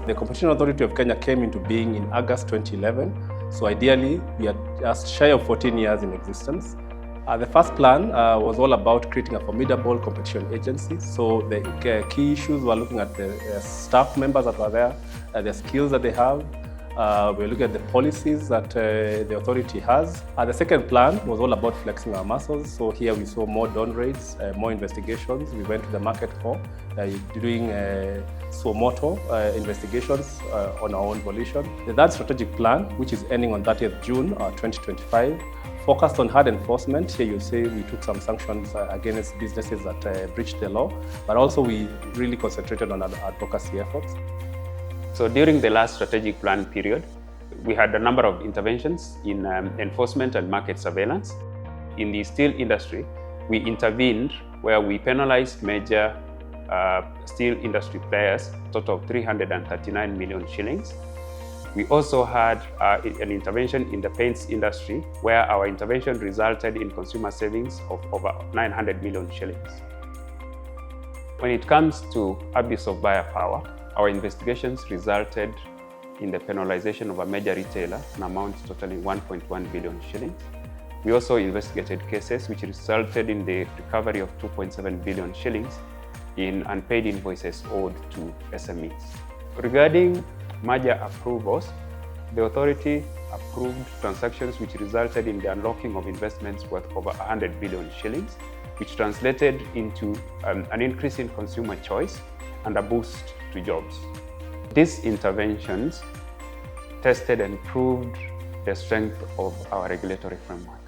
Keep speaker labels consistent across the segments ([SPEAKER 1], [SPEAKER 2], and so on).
[SPEAKER 1] The Competition Authority of Kenya came into being in August 2011. So ideally, we are just shy of 14 years in existence. The first plan was all about creating a formidable competition agency. So the key issues were looking at the staff members that were there, the skills that they have. We're looking at the policies that the authority has. The second plan was all about flexing our muscles. So here we saw more dawn raids, more investigations. We went to the market for doing suo moto investigations on our own volition. The third strategic plan, which is ending on 30th June 2025, focused on hard enforcement. Here you say we took some sanctions against businesses that breached the law, but also we really concentrated on advocacy efforts.
[SPEAKER 2] So during the last strategic plan period, we had a number of interventions in enforcement and market surveillance. In the steel industry, we intervened where we penalized major steel industry players, a total of 339 million shillings. We also had an intervention in the paints industry where our intervention resulted in consumer savings of over 900 million shillings. When it comes to abuse of buyer power, our investigations resulted in the penalization of a major retailer, an amount totaling 1.1 billion shillings. We also investigated cases which resulted in the recovery of 2.7 billion shillings in unpaid invoices owed to SMEs. Regarding merger approvals, the authority approved transactions which resulted in the unlocking of investments worth over 100 billion shillings, which translated into an increase in consumer choice and a boost to jobs. These interventions tested and proved the strength of our regulatory framework.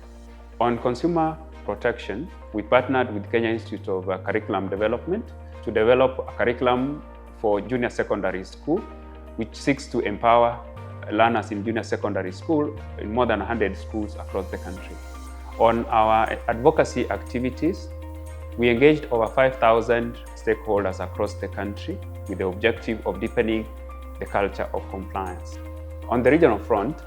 [SPEAKER 2] On consumer protection, we partnered with Kenya Institute of Curriculum Development to develop a curriculum for junior secondary school, which seeks to empower learners in junior secondary school in more than 100 schools across the country. On our advocacy activities, we engaged over 5,000 stakeholders across the country with the objective of deepening the culture of compliance. On the regional front,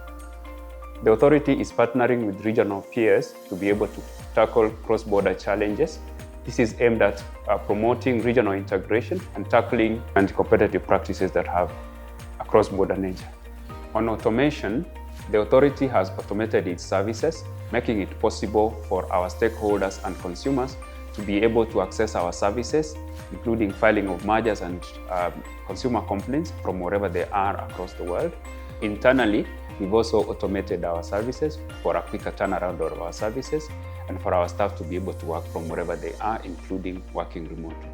[SPEAKER 2] the authority is partnering with regional peers to be able to tackle cross-border challenges. This is aimed at promoting regional integration and tackling anti-competitive practices that have a cross-border nature. On automation, the authority has automated its services, making it possible for our stakeholders and consumers to be able to access our services, including filing of mergers and consumer complaints from wherever they are across the world. Internally, we've also automated our services for a quicker turnaround of our services and for our staff to be able to work from wherever they are, including working remotely.